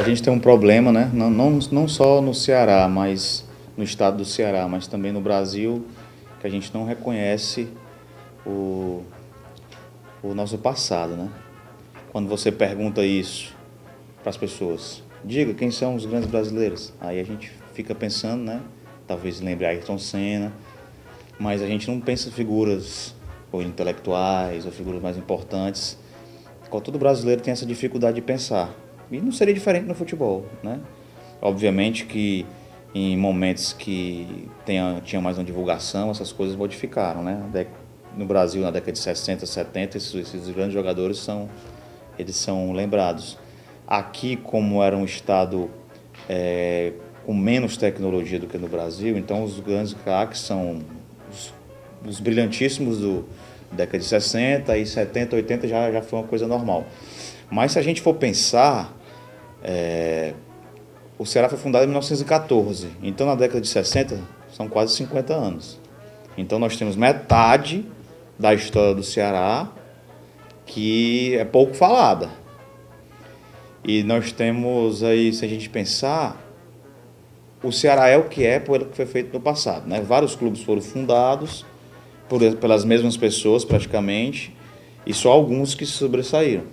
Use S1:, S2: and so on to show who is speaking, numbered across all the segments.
S1: gente tem um problema, né? Não só no Ceará, mas no estado do Ceará, mas também no Brasil, que a gente não reconhece o nosso passado, né? Quando você pergunta isso para as pessoas, diga quem são os grandes brasileiros. Aí a gente fica pensando, né? Talvez lembre Ayrton Senna, mas a gente não pensa em figuras ou intelectuais ou figuras mais importantes. Todo brasileiro tem essa dificuldade de pensar. E não seria diferente no futebol, né? Obviamente que em momentos que tinha mais uma divulgação, essas coisas modificaram, né? No Brasil, na década de 60, 70, esses grandes jogadores eles são lembrados. Aqui, como era um estado com menos tecnologia do que no Brasil, então os grandes craques são os brilhantíssimos da década de 60 e 70, 80 já foi uma coisa normal. Mas se a gente for pensar, o Ceará foi fundado em 1914, então na década de 60 são quase 50 anos. Então nós temos metade da história do Ceará que é pouco falada. E nós temos aí, se a gente pensar, o Ceará é o que é pelo que foi feito no passado, né? Vários clubes foram fundados pelas mesmas pessoas praticamente, e só alguns que se sobressaíram.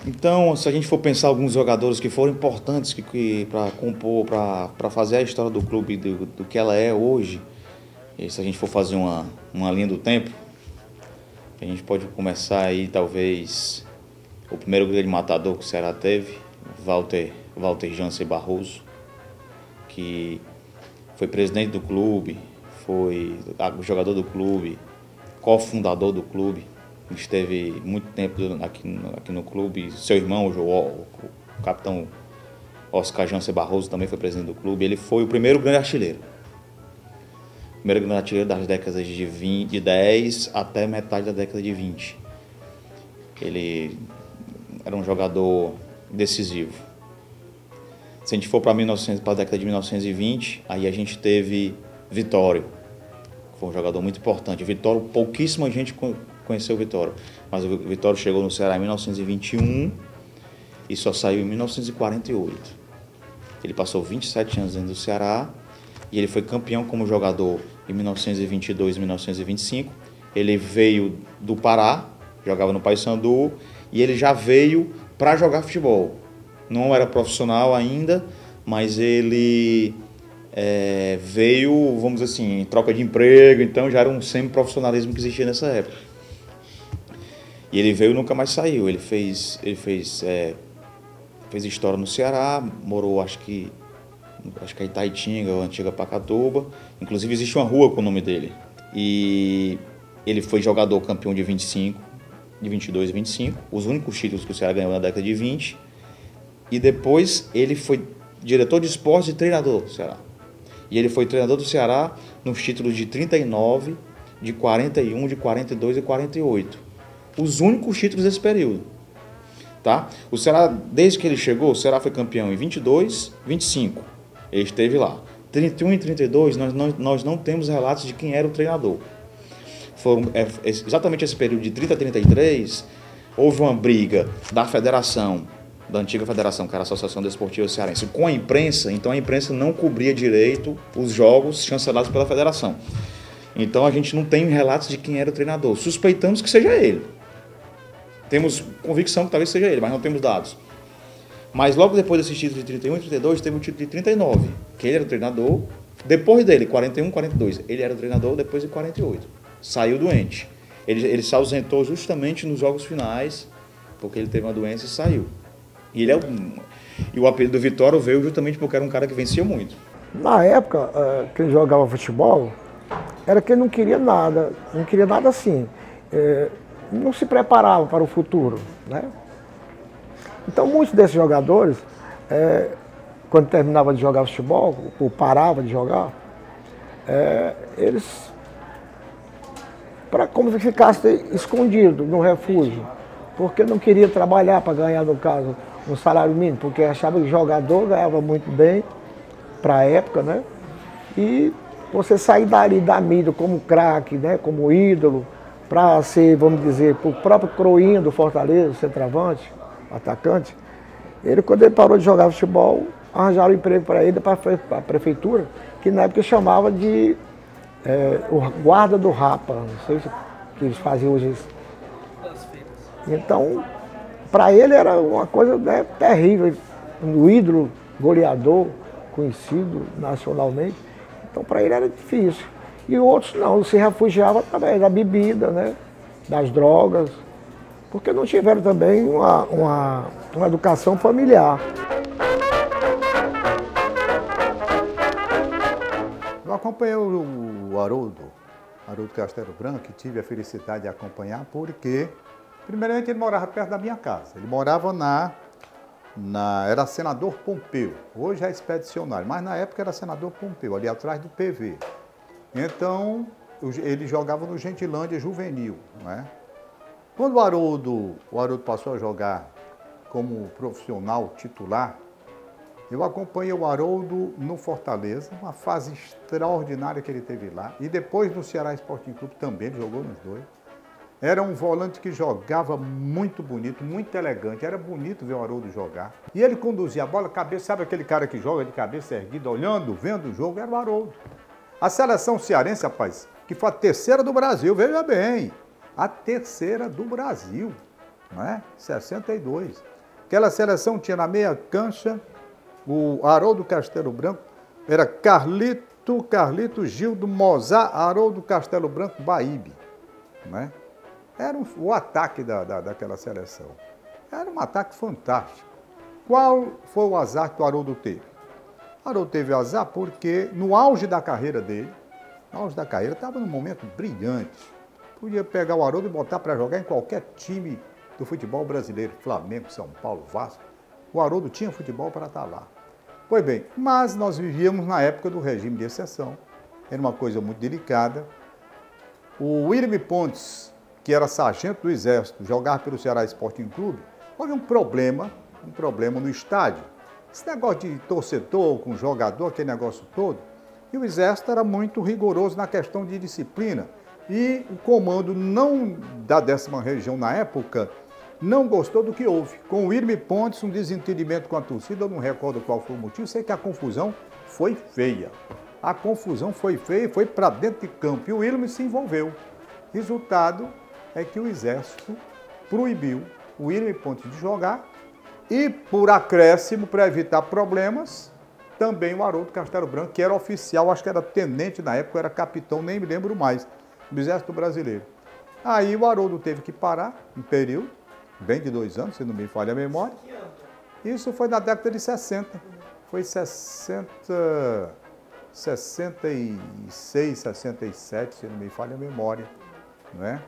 S1: Então, se a gente for pensar alguns jogadores que foram importantes para compor, para fazer a história do clube do que ela é hoje, e se a gente for fazer uma linha do tempo, a gente pode começar aí talvez o primeiro grande matador que o Ceará teve, Walter Jansen Barroso, que foi presidente do clube, foi jogador do clube, cofundador do clube, esteve muito tempo aqui no clube. Seu irmão, o capitão Oscar Jansen Barroso, também foi presidente do clube. Ele foi o primeiro grande artilheiro. Primeiro grande artilheiro das décadas de 10 até metade da década de 20. Ele era um jogador decisivo. Se a gente for para a década de 1920, aí a gente teve Vitório, que foi um jogador muito importante. Vitório, pouquíssima gente conheceu o Vitório, mas o Vitório chegou no Ceará em 1921 e só saiu em 1948. Ele passou 27 anos dentro do Ceará e ele foi campeão como jogador em 1922 e 1925. Ele veio do Pará, jogava no Paysandu, e ele já veio para jogar futebol. Não era profissional ainda, mas ele veio, vamos dizer assim, em troca de emprego, então já era um semi-profissionalismo que existia nessa época. E ele veio e nunca mais saiu. Ele fez história no Ceará, morou acho que é Itaitinga, ou antiga Pacatuba. Inclusive existe uma rua com o nome dele. E ele foi jogador campeão de 25, de 22 e 25, os únicos títulos que o Ceará ganhou na década de 20. E depois ele foi diretor de esportes e treinador do Ceará. E ele foi treinador do Ceará nos títulos de 39, de 41, de 42 e 48. Os únicos títulos desse período. Tá? O Ceará, desde que ele chegou, o Ceará foi campeão em 22, 25. Ele esteve lá. 31 e 32, nós não temos relatos de quem era o treinador. Exatamente esse período de 30 a 33, houve uma briga da federação, da antiga federação, que era a Associação Desportiva Cearense, com a imprensa. Então a imprensa não cobria direito os jogos chancelados pela federação. Então a gente não tem relatos de quem era o treinador. Suspeitamos que seja ele. Temos convicção que talvez seja ele, mas não temos dados. Mas logo depois desse título de 31 e 32, teve o título de 39, que ele era o treinador. Depois dele, 41 e 42, ele era o treinador depois de 48. Saiu doente. Ele se ausentou justamente nos jogos finais, porque ele teve uma doença e saiu. E o apelido do Vitório veio justamente porque era um cara que vencia muito.
S2: Na época que ele jogava futebol, era que ele não queria nada assim. Não se preparava para o futuro, né? Então muitos desses jogadores, quando terminava de jogar futebol, ou parava de jogar, eles, como se ficasse escondido no refúgio, porque não queria trabalhar para ganhar, no caso, um salário mínimo, porque achava que o jogador ganhava muito bem para a época, né? E você sair dali da mídia como craque, né? Como ídolo, para ser, vamos dizer, o próprio Croinho do Fortaleza, o centroavante, atacante, Ele, quando ele parou de jogar futebol, arranjaram emprego para ele, para a prefeitura, que na época chamava de o guarda do Rapa, não sei se que eles faziam hoje isso. Então, para ele era uma coisa, né, terrível, um ídolo, goleador, conhecido nacionalmente. Então, para ele era difícil. E outros não, se refugiavam através da bebida, né, das drogas, porque não tiveram também uma educação familiar.
S3: Eu acompanhei o Haroldo Castelo Branco, e tive a felicidade de acompanhar, porque, primeiramente, ele morava perto da minha casa. Ele morava era Senador Pompeu, hoje é expedicionário, mas na época era Senador Pompeu, ali atrás do PV. Então, ele jogava no Gentilândia Juvenil, não é? Quando o Haroldo passou a jogar como profissional titular, eu acompanhei o Haroldo no Fortaleza, uma fase extraordinária que ele teve lá. E depois no Ceará Sporting Clube também, ele jogou nos dois. Era um volante que jogava muito bonito, muito elegante. Era bonito ver o Haroldo jogar. E ele conduzia a bola, cabeça, sabe aquele cara que joga de cabeça erguida, olhando, vendo o jogo? Era o Haroldo. A seleção cearense, rapaz, que foi a terceira do Brasil, veja bem. A terceira do Brasil, não é? 62. Aquela seleção tinha na meia cancha o Haroldo Castelo Branco, era Carlito Gildo, Mozart, Haroldo Castelo Branco, Baíbe, né? Era o ataque daquela seleção. Era um ataque fantástico. Qual foi o azar que o Haroldo teve? O Haroldo teve azar porque no auge da carreira dele, estava num momento brilhante. Podia pegar o Haroldo e botar para jogar em qualquer time do futebol brasileiro, Flamengo, São Paulo, Vasco. O Haroldo tinha futebol para estar lá. Pois bem, mas nós vivíamos na época do regime de exceção, era uma coisa muito delicada. O William Pontes, que era sargento do Exército, jogava pelo Ceará Sporting Clube, houve um problema no estádio. Esse negócio de torcedor com jogador, aquele negócio todo, e o Exército era muito rigoroso na questão de disciplina. E o comando da 10ª Região na época não gostou do que houve. Com o William Pontes, um desentendimento com a torcida, eu não recordo qual foi o motivo, sei que a confusão foi feia. A confusão foi feia e foi para dentro de campo. E o William se envolveu. Resultado é que o Exército proibiu o William Pontes de jogar e, por acréscimo, para evitar problemas, também o Haroldo Castelo Branco, que era oficial, acho que era tenente na época, era capitão, nem me lembro mais, do Exército Brasileiro. Aí o Haroldo teve que parar um período, bem de 2 anos, se não me falha a memória. Isso foi na década de 60. Foi 66, 67, se não me falha a memória. Não é?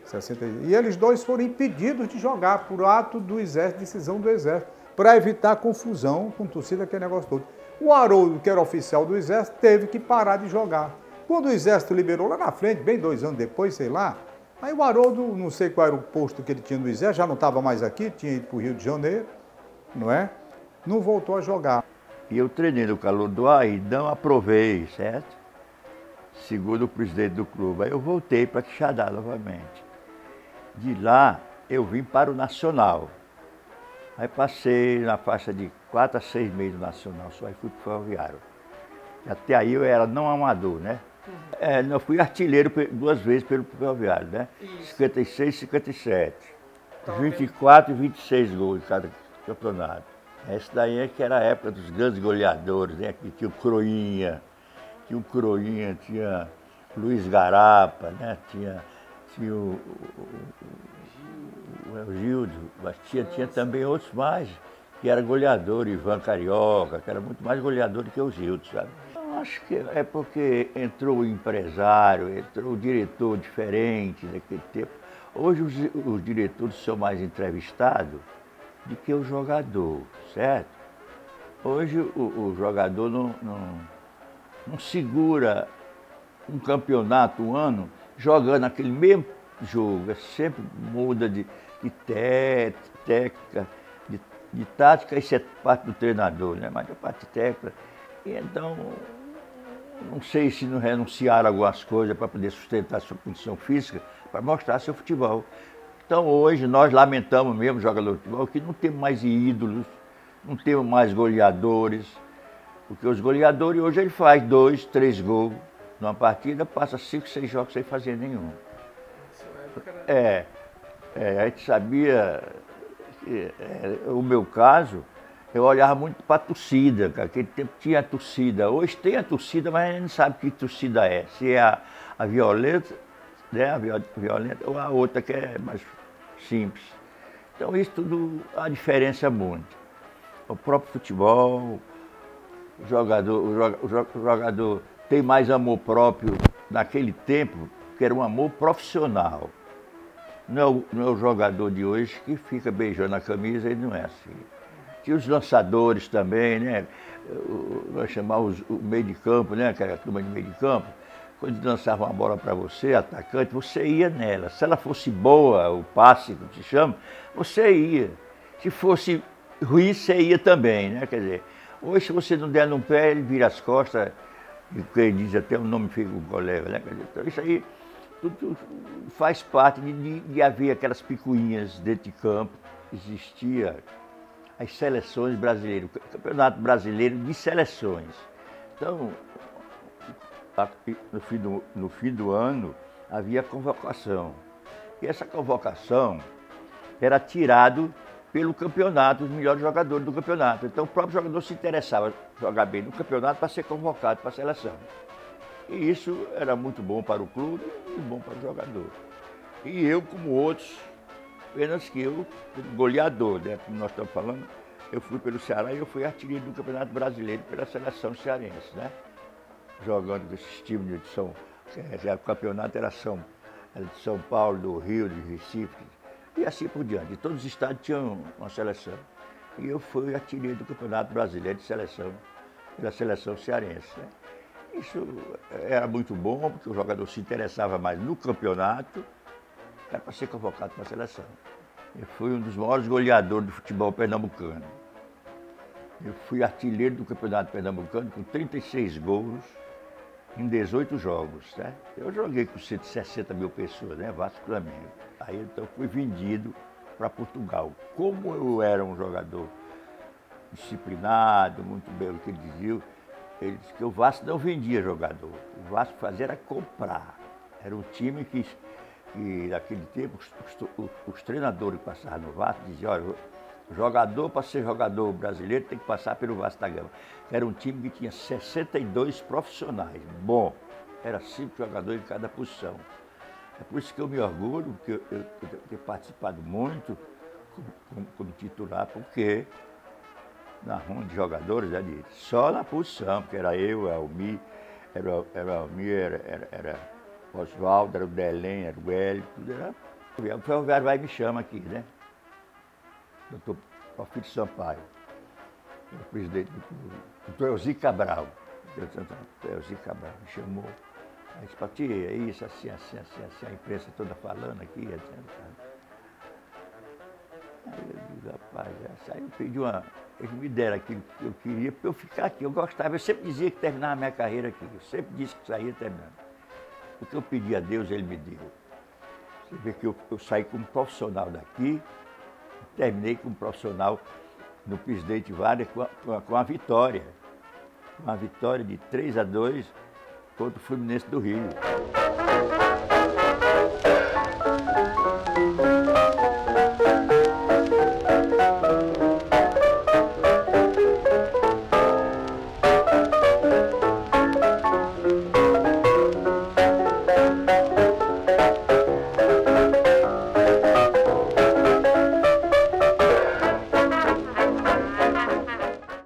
S3: 60, e eles dois foram impedidos de jogar por ato do Exército, decisão do Exército, para evitar confusão com torcida, aquele negócio todo. O Haroldo, que era oficial do Exército, teve que parar de jogar. Quando o Exército liberou lá na frente, bem 2 anos depois, sei lá, aí o Haroldo, não sei qual era o posto que ele tinha no Exército, já não estava mais aqui, tinha ido para o Rio de Janeiro, não é? Não voltou a jogar.
S4: E eu treinei no calor do ar e não aprovei, certo? Segundo o presidente do clube. Aí eu voltei para Quixadá novamente. De lá, eu vim para o Nacional. Aí passei na faixa de 4 a 6 meses no Nacional, só aí fui para o Ferroviário. Até aí eu era não amador, né? Eu fui artilheiro 2 vezes pelo Ferroviário, né? Isso. 56 e 57. 24 e 26 gols em cada campeonato. Essa daí é que era a época dos grandes goleadores, né? Que tinha o Croinha, tinha Luiz Garapa, né? Tinha o Gildo, mas tinha também outros mais, que era goleador, Ivan Carioca, que era muito mais goleador do que o Gildo, sabe? Acho que é porque entrou o empresário, entrou o diretor diferente naquele tempo. Hoje os diretores são mais entrevistados do que o jogador, certo? Hoje o jogador não segura um campeonato, um ano, jogando aquele mesmo jogo. Sempre muda de técnica, de tática, isso é parte do treinador, né? Mas é parte de técnica. E então, não sei se não renunciaram a algumas coisas para poder sustentar sua condição física, para mostrar seu futebol. Então hoje nós lamentamos mesmo, jogadores de futebol, que não temos mais ídolos, não temos mais goleadores, porque os goleadores hoje ele faz 2, 3 gols numa partida, passa 5, 6 jogos sem fazer nenhum. A gente sabia, o meu caso, eu olhava muito para a torcida, cara. Aquele tempo tinha torcida. Hoje tem a torcida, mas a gente não sabe que torcida é. Se é a violenta, né, a violenta, ou a outra que é mais simples. Então isso tudo, a diferença é muito. O próprio futebol, o jogador tem mais amor próprio naquele tempo, que era um amor profissional. Não é o jogador de hoje que fica beijando a camisa, ele não é assim. Tinha os lançadores também, né? Nós chamávamos o meio de campo, né? Aquela turma de meio de campo. Quando eles lançavam uma bola para você, atacante, você ia nela. Se ela fosse boa, o passe que te chama, você ia. Se fosse ruim, você ia também, né? Quer dizer, hoje se você não der no pé, ele vira as costas, e quem diz até o nome fica o colega, né? Quer dizer, então isso aí tudo faz parte de haver aquelas picuinhas dentro de campo. Existia as seleções brasileiras, o Campeonato Brasileiro de Seleções. Então, no fim do ano, havia convocação. E essa convocação era tirado pelo campeonato, os melhores jogadores do campeonato. Então, o próprio jogador se interessava em jogar bem no campeonato para ser convocado para a seleção. E isso era muito bom para o clube e muito bom para o jogador. E eu, como outros, apenas que eu, goleador, né, como nós estamos falando, eu fui pelo Ceará e eu fui artilheiro do Campeonato Brasileiro pela seleção cearense, né? Jogando com esses times de São... O campeonato era de São Paulo, do Rio, de Recife, e assim por diante. E todos os estados tinham uma seleção. E eu fui artilheiro do Campeonato Brasileiro de Seleção, pela seleção cearense, né? Isso era muito bom, porque o jogador se interessava mais no campeonato, era para ser convocado para a seleção. Eu fui um dos maiores goleadores do futebol pernambucano. Eu fui artilheiro do Campeonato Pernambucano com 36 gols em 18 jogos, né? Eu joguei com 160 mil pessoas, né? Vasco e Flamengo. Aí então fui vendido para Portugal. Como eu era um jogador disciplinado, muito bem o que ele dizia, ele disse que o Vasco não vendia jogador. O Vasco fazia era comprar. Era um time que naquele tempo, os treinadores que passavam no Vasco diziam, olha, o jogador, para ser jogador brasileiro, tem que passar pelo Vasco da Gama. Era um time que tinha 62 profissionais. Bom, era 5 jogadores em cada posição. É por isso que eu me orgulho, porque eu tenho participado muito como titular, porque na rua de jogadores, né, só na posição, porque era eu, Almir, era o Oswaldo, era o Delém, era o Hélio, tudo era. O Ferroviário vai e me chama aqui, né? Doutor Porfírio Sampaio, o presidente do Elzi Cabral. O Elzi Cabral me chamou. Aí disse, Pati, é isso, assim, a imprensa toda falando aqui, etc. Aí eu digo, rapaz, aí eu pedi eles me deram aquilo que eu queria para eu ficar aqui. Eu gostava, eu sempre dizia que terminava a minha carreira aqui. Eu sempre disse que saía terminando. O que eu pedi a Deus, Ele me deu. Você vê que eu saí como profissional daqui, terminei como profissional no Presidente Vargas com a vitória. Uma vitória de 3-2 contra o Fluminense do Rio.